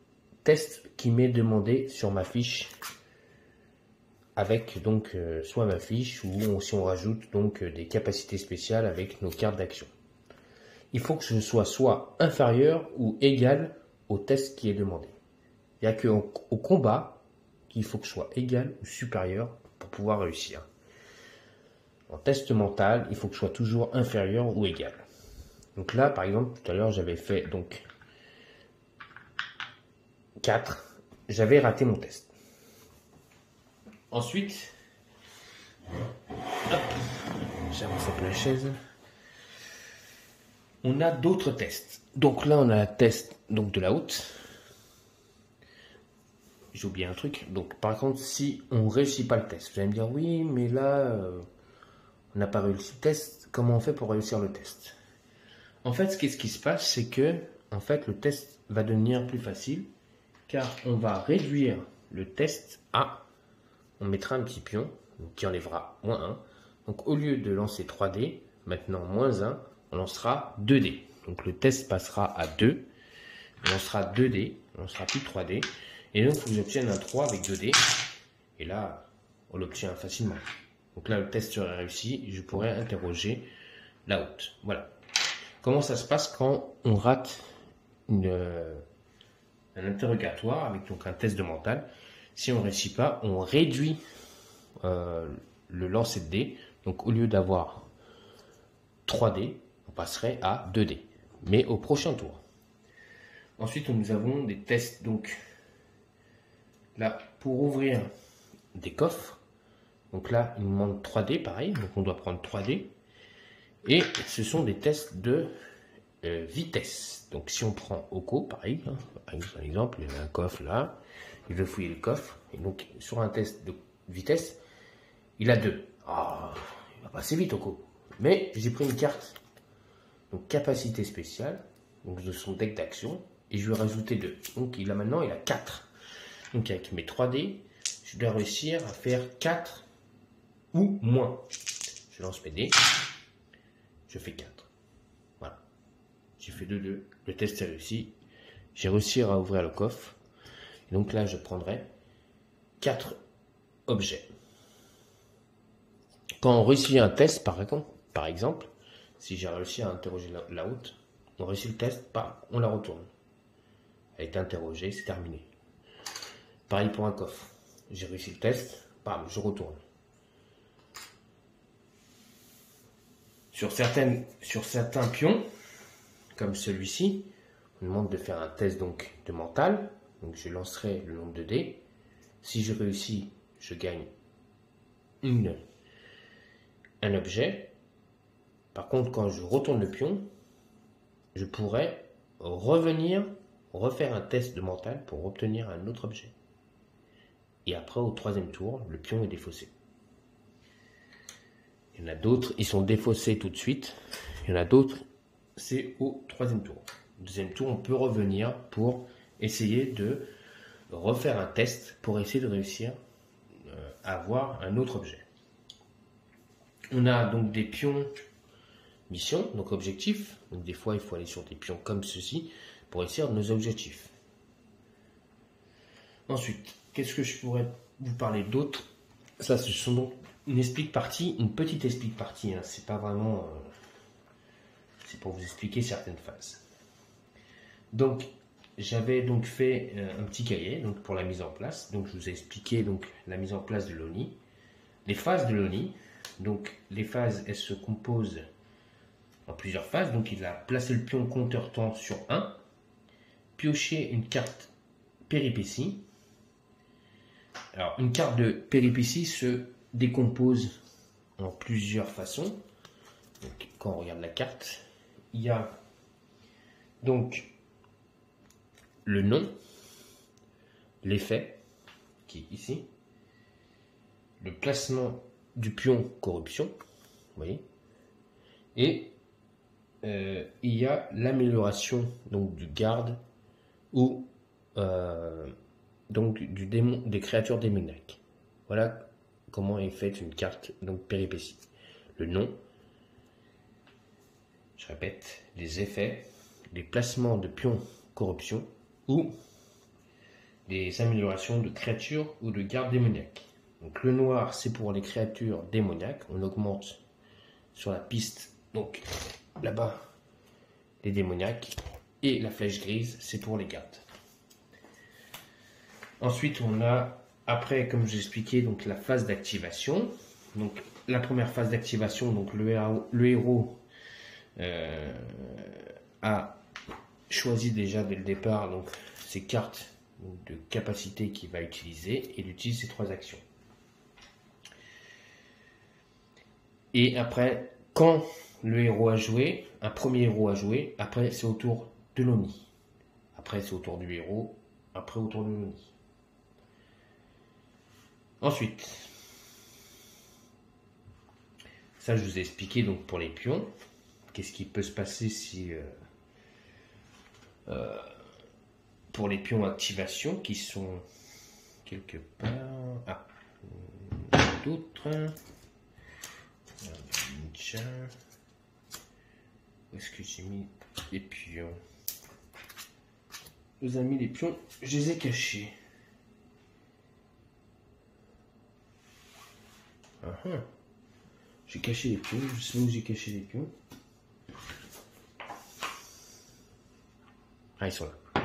test qui m'est demandé sur ma fiche, avec donc soit ma fiche ou si on rajoute donc des capacités spéciales avec nos cartes d'action. Il faut que je sois soit inférieur ou égal au test qui est demandé. Il n'y a qu'au combat qu'il faut que je sois égal ou supérieur pour pouvoir réussir. En test mental, il faut que je sois toujours inférieur ou égal. Donc là, par exemple, tout à l'heure, j'avais fait donc 4. J'avais raté mon test. Ensuite, j'avance un peu la chaise. On a d'autres tests. Donc là, on a la test donc de la haute. J'ai oublié un truc. Donc par contre, si on ne réussit pas le test, vous allez me dire oui, mais là, on n'a pas réussi le test. Comment on fait pour réussir le test? En fait, ce qui se passe, c'est que en fait, le test va devenir plus facile car on va réduire le test à, on mettra un petit pion qui enlèvera -1. Donc au lieu de lancer 3D, maintenant -1, on lancera 2D. Donc le test passera à 2, on lancera 2D, on lancera plus 3D. Et donc vous obtiennez un 3 avec 2D. Et là, on l'obtient facilement. Donc là, le test serait réussi, je pourrais interroger la haute. Voilà. Comment ça se passe quand on rate un interrogatoire avec donc un test de mental? Si on ne réussit pas, on réduit le lancer de dés. Donc au lieu d'avoir 3D, on passerait à 2D, mais au prochain tour. Ensuite, nous avons des tests. Donc là, pour ouvrir des coffres, donc là, il nous manque 3D, pareil, donc on doit prendre 3D. Et ce sont des tests de vitesse. Donc si on prend Oko, pareil, hein, par exemple, il y a un coffre là, il veut fouiller le coffre, et donc sur un test de vitesse, il a 2. Ah, il va passer vite Oko. Mais j'ai pris une carte, donc capacité spéciale, donc de son deck d'action, et je lui ai rajouté 2. Donc maintenant il a 4. Donc avec mes 3D, je dois réussir à faire 4 ou moins. Je lance mes dés, je fais 4. Voilà. J'ai fait 2-2, le test est réussi. J'ai réussi à ouvrir le coffre. Et donc là, je prendrai 4 objets. Quand on réussit un test, par exemple, si j'ai réussi à interroger la haute, on réussit le test, on la retourne. Elle est interrogée, c'est terminé. Pareil pour un coffre. J'ai réussi le test, je retourne. Sur certains pions, comme celui-ci, on demande de faire un test donc de mental. Donc je lancerai le nombre de dés. Si je réussis, je gagne un objet. Par contre, quand je retourne le pion, je pourrais refaire un test de mental pour obtenir un autre objet. Et après, au troisième tour, le pion est défaussé. Il y en a d'autres, ils sont défaussés tout de suite. Il y en a d'autres, c'est au troisième tour. Au deuxième tour, on peut revenir pour essayer de refaire un test pour essayer de réussir à avoir un autre objet. On a donc des pions mission, donc objectifs. Donc des fois, il faut aller sur des pions comme ceci pour réussir nos objectifs. Ensuite, qu'est-ce que je pourrais vous parler d'autre? Ça, ce sont donc une petite explique partie. Hein. C'est pas vraiment... c'est pour vous expliquer certaines phases. Donc, j'avais donc fait un petit cahier donc pour la mise en place. Donc, je vous ai expliqué donc la mise en place de l'ONI. Les phases de l'ONI. Donc, les phases, elles se composent en plusieurs phases. Donc, il a placé le pion compteur temps sur 1. Pioché une carte péripétie. Alors, une carte de péripétie se décompose en plusieurs façons. Donc, quand on regarde la carte, il y a donc le nom, l'effet, qui est ici, le placement du pion corruption, vous voyez, et il y a l'amélioration donc du garde ou donc des créatures démoniaques. Voilà comment est faite une carte donc péripétie. Le nom, je répète, les effets, les placements de pions corruption ou des améliorations de créatures ou de gardes démoniaques. Donc le noir, c'est pour les créatures démoniaques. On augmente sur la piste, donc là-bas, les démoniaques. Et la flèche grise, c'est pour les gardes. Ensuite, on a, après, comme je vous expliquais, donc la phase d'activation. Donc la première phase d'activation, donc le héros a choisi déjà dès le départ donc ses cartes de capacité qu'il va utiliser et il utilise ces 3 actions. Et après, quand le héros a joué, un premier héros a joué, après c'est au tour de l'ONI. Après c'est au tour du héros, après au tour de l'ONI. Ensuite, ça je vous ai expliqué donc pour les pions. Qu'est-ce qui peut se passer si pour les pions activation qui sont quelque part. Ah, d'autres. Ninja. Où est-ce que j'ai mis les pions? Vous avez mis les pions, je les ai cachés. J'ai caché les pions, je sais où j'ai caché les pions. Ah, ils sont là.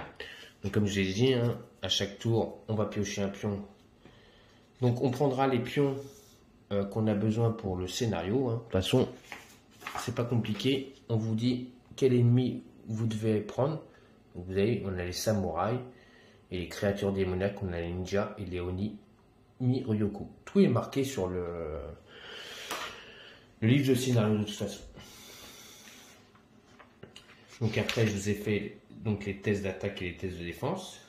Donc comme je l'ai dit, hein, à chaque tour, on va piocher un pion. Donc on prendra les pions qu'on a besoin pour le scénario. Hein. De toute façon, c'est pas compliqué. On vous dit quel ennemi vous devez prendre. Donc, vous avez, on a les samouraïs et les créatures démoniaques, on a les ninjas et les oni mi-ryoku. Tout est marqué sur le livre de scénario de toute façon. Donc après, je vous ai fait donc les tests d'attaque et les tests de défense.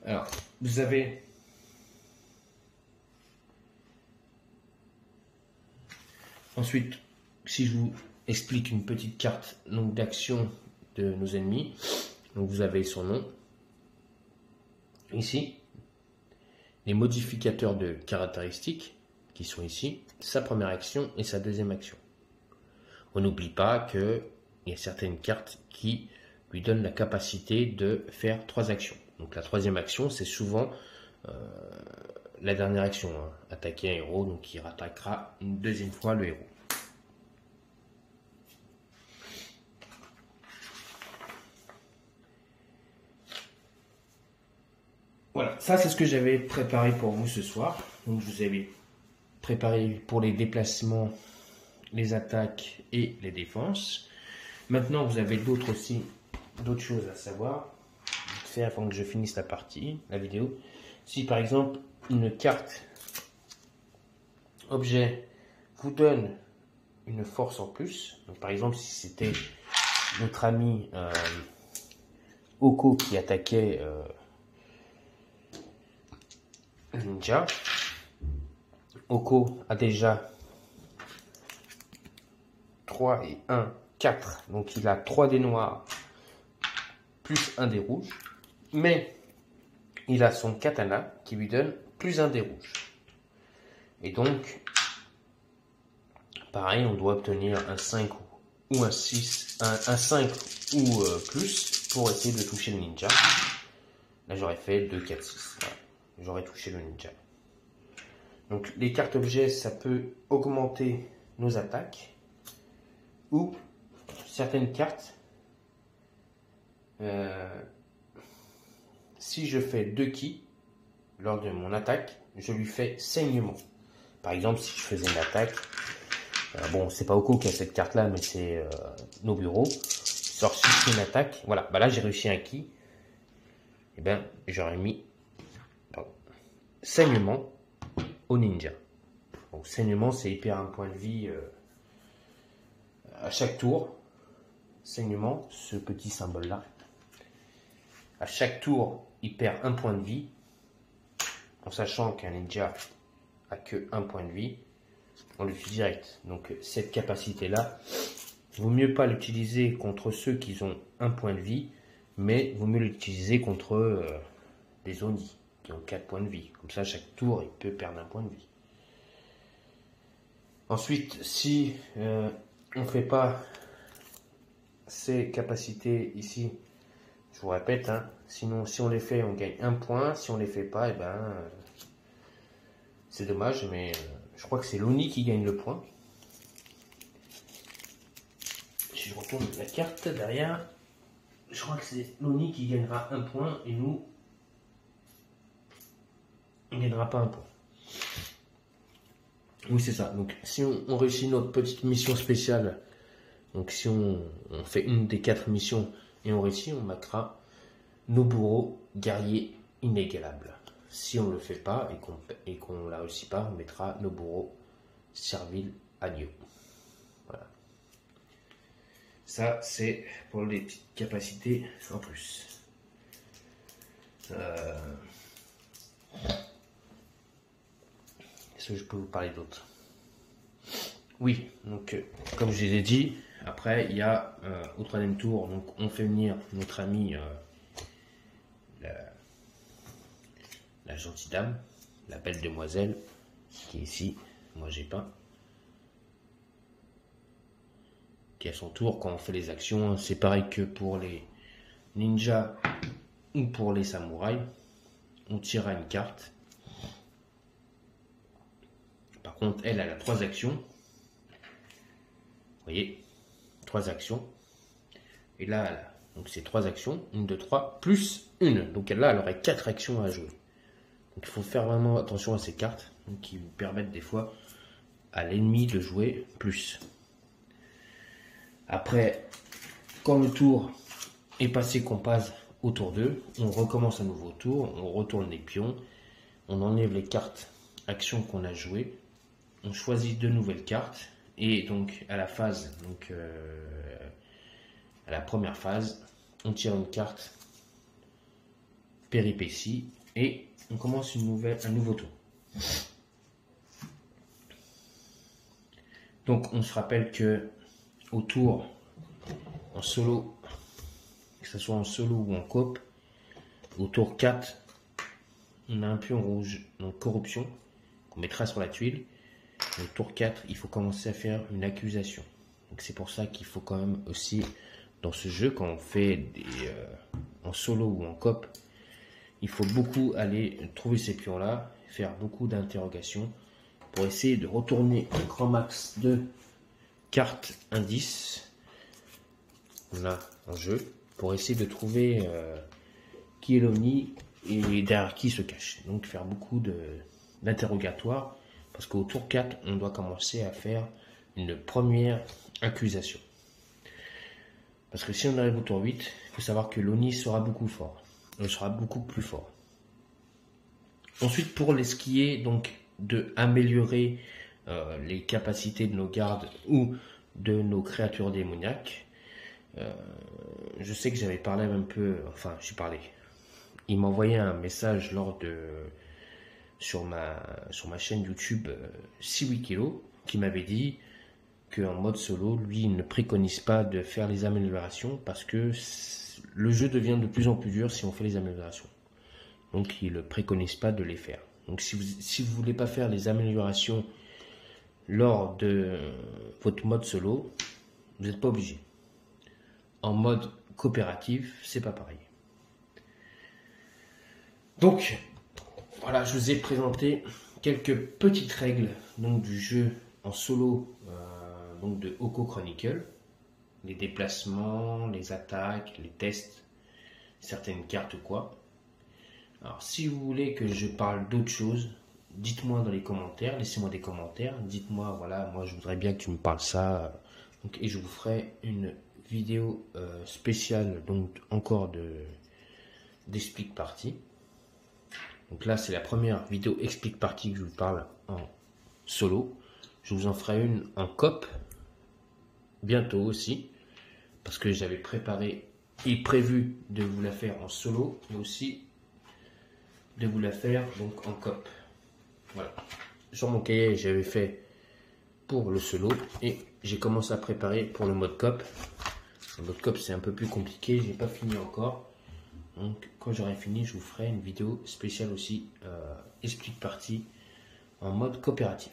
Alors, vous avez ensuite, si je vous explique une petite carte d'action de nos ennemis, donc vous avez son nom ici, les modificateurs de caractéristiques qui sont ici, sa première action et sa deuxième action. On n'oublie pas qu'il y a certaines cartes qui lui donnent la capacité de faire 3 actions. Donc la troisième action, c'est souvent la dernière action, hein, attaquer un héros, donc il rattaquera une deuxième fois le héros. Voilà, ça c'est ce que j'avais préparé pour vous ce soir. Donc je vous avais préparé pour les déplacements, les attaques et les défenses. Maintenant vous avez d'autres choses à savoir. Vite fait avant que je finisse la vidéo. Si par exemple une carte objet vous donne une force en plus, donc par exemple si c'était notre ami Oko qui attaquait ninja, Oko a déjà 3 et 1, 4, donc il a 3 dés noirs plus 1 dé rouge, mais il a son katana qui lui donne plus 1 dé rouge. Et donc, pareil, on doit obtenir un 5 ou un 6, un 5 ou plus pour essayer de toucher le ninja. Là, j'aurais fait 2, 4, 6. Voilà. J'aurais touché le ninja. Donc, les cartes objets, ça peut augmenter nos attaques. Ou certaines cartes, si je fais 2 ki lors de mon attaque, je lui fais saignement. Par exemple, si je faisais une attaque, bon, c'est pas Oko qui a cette carte-là, mais c'est Nobureau. Sort une attaque, voilà, bah là j'ai réussi un ki. Et ben, j'aurais mis saignement au ninja. Donc, saignement, c'est il perd un point de vie à chaque tour. Saignement, ce petit symbole-là. À chaque tour, il perd un point de vie. En sachant qu'un ninja a que un point de vie, on le tue direct. Donc cette capacité-là, vaut mieux pas l'utiliser contre ceux qui ont un point de vie, mais vaut mieux l'utiliser contre des Oni qui ont 4 points de vie. Comme ça, chaque tour, il peut perdre un point de vie. Ensuite, si on ne fait pas ces capacités ici, je vous répète, hein, sinon si on les fait, on gagne un point. Si on les fait pas, et ben c'est dommage, mais je crois que c'est l'Oni qui gagne le point. Si je retourne la carte derrière, je crois que c'est l'Oni qui gagnera un point et nous, on ne gagnera pas un point. Oui, c'est ça. Donc, si on réussit notre petite mission spéciale, donc si on fait une des 4 missions et on réussit, on marquera Nobureau, guerrier inégalable. Si on ne le fait pas et qu'on ne la réussit pas, on mettra Nobureau, servile agneau. Voilà. Ça, c'est pour les petites capacités en plus. Est-ce que je peux vous parler d'autre? Oui, donc comme je l'ai dit, après il y a au troisième tour, donc on fait venir notre amie la gentille dame, la belle demoiselle, qui est ici, moi j'ai pas, qui à son tour, quand on fait les actions, c'est pareil que pour les ninjas ou pour les samouraïs, on tirera une carte. Par contre, elle a 3 actions. Vous voyez, 3 actions. Et là, donc c'est 3 actions, 1, 2, 3, plus 1. Donc là, elle aurait 4 actions à jouer. Donc il faut faire vraiment attention à ces cartes, donc, qui vous permettent des fois à l'ennemi de jouer plus. Après, quand le tour est passé, qu'on passe au tour 2, on recommence un nouveau tour, on retourne les pions, on enlève les cartes actions qu'on a jouées, on choisit de nouvelles cartes, et donc à la phase, donc à la première phase, on tire une carte péripétie et on commence un nouveau tour. Donc on se rappelle que au tour en solo, que ce soit en solo ou en coop, au tour 4, on a un pion rouge, donc corruption, qu'on mettra sur la tuile. Au tour 4, il faut commencer à faire une accusation. Donc c'est pour ça qu'il faut quand même aussi, dans ce jeu, quand on fait en solo ou en coop, il faut beaucoup aller trouver ces pions-là, faire beaucoup d'interrogations pour essayer de retourner un grand max de cartes indices qu'on a en jeu, pour essayer de trouver qui est l'OVNI et derrière qui se cache. Donc faire beaucoup d'interrogatoires, parce qu'au tour 4, on doit commencer à faire une première accusation. Parce que si on arrive au tour 8, il faut savoir que l'OVNI sera beaucoup fort. Il sera beaucoup plus fort. Ensuite, pour ce qui est donc de améliorer les capacités de nos gardes ou de nos créatures démoniaques, je sais que j'avais parlé un peu, enfin j'ai parlé, il m'a envoyé un message sur ma chaîne YouTube 6-8kg qui m'avait dit qu'en mode solo, lui, il ne préconise pas de faire les améliorations parce que le jeu devient de plus en plus dur si on fait les améliorations. Donc il ne préconise pas de les faire. Donc si vous ne voulez pas faire les améliorations lors de votre mode solo, vous n'êtes pas obligé. En mode coopératif, c'est pas pareil. Donc voilà, je vous ai présenté quelques petites règles donc, du jeu en solo donc de Oko Chronicle. Les déplacements, les attaques, les tests, certaines cartes ou quoi. Alors si vous voulez que je parle d'autres choses, dites-moi dans les commentaires, laissez-moi des commentaires, dites-moi, voilà, moi je voudrais bien que tu me parles ça, donc, et je vous ferai une vidéo spéciale, donc encore d'explique partie. Donc là c'est la première vidéo explique partie que je vous parle en solo. Je vous en ferai une en coop bientôt aussi, parce que j'avais préparé et prévu de vous la faire en solo, mais aussi de vous la faire donc en coop. Voilà. Sur mon cahier, j'avais fait pour le solo et j'ai commencé à préparer pour le mode coop. Le mode coop, c'est un peu plus compliqué, j'ai pas fini encore. Donc, quand j'aurai fini, je vous ferai une vidéo spéciale aussi, explique partie en mode coopératif.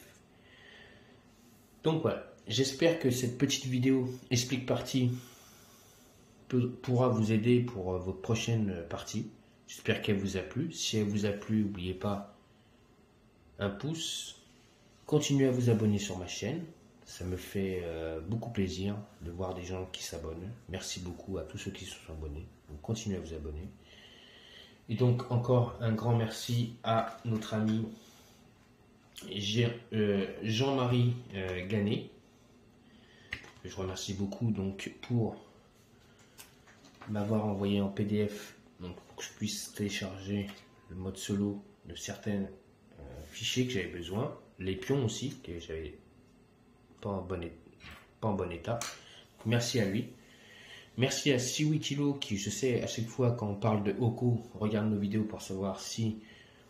Donc voilà, j'espère que cette petite vidéo explique partie pourra vous aider pour votre prochaine partie. J'espère qu'elle vous a plu. Si elle vous a plu, n'oubliez pas un pouce. Continuez à vous abonner sur ma chaîne. Ça me fait beaucoup plaisir de voir des gens qui s'abonnent. Merci beaucoup à tous ceux qui se sont abonnés. Donc, continuez à vous abonner. Et donc encore un grand merci à notre ami Jean-Marie Ganet. Je remercie beaucoup donc pour m'avoir envoyé en PDF donc pour que je puisse télécharger le mode solo de certains fichiers que j'avais besoin, les pions aussi que j'avais pas en bon état. Donc, merci à lui. Merci à 6-8kg qui, je sais, à chaque fois quand on parle de Oko, regarde nos vidéos pour savoir si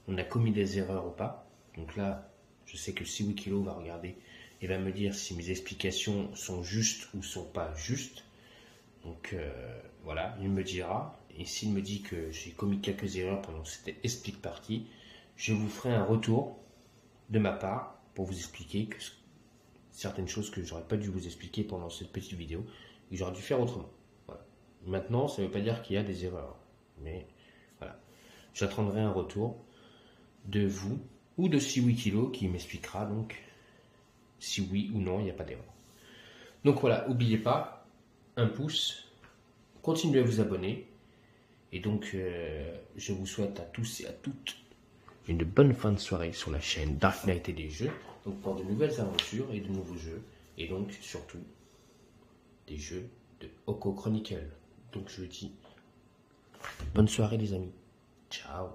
on a commis des erreurs ou pas. Donc là, je sais que 6-8kg va regarder il va me dire si mes explications sont justes ou sont pas justes. Donc voilà, il me dira. Et s'il me dit que j'ai commis quelques erreurs pendant cette explique partie, je vous ferai un retour de ma part pour vous expliquer que certaines choses que j'aurais pas dû vous expliquer pendant cette petite vidéo et que j'aurais dû faire autrement. Voilà. Maintenant, ça ne veut pas dire qu'il y a des erreurs, mais voilà. J'attendrai un retour de vous ou de Siwikilo qui m'expliquera donc si oui ou non il n'y a pas d'erreur. Donc voilà, n'oubliez pas, un pouce, continuez à vous abonner. Et donc, je vous souhaite à tous et à toutes une bonne fin de soirée sur la chaîne Dark Knight et des jeux. Donc, pour de nouvelles aventures et de nouveaux jeux. Et donc, surtout, des jeux de Oko Chronicle. Donc, je vous dis bonne soirée, les amis. Ciao.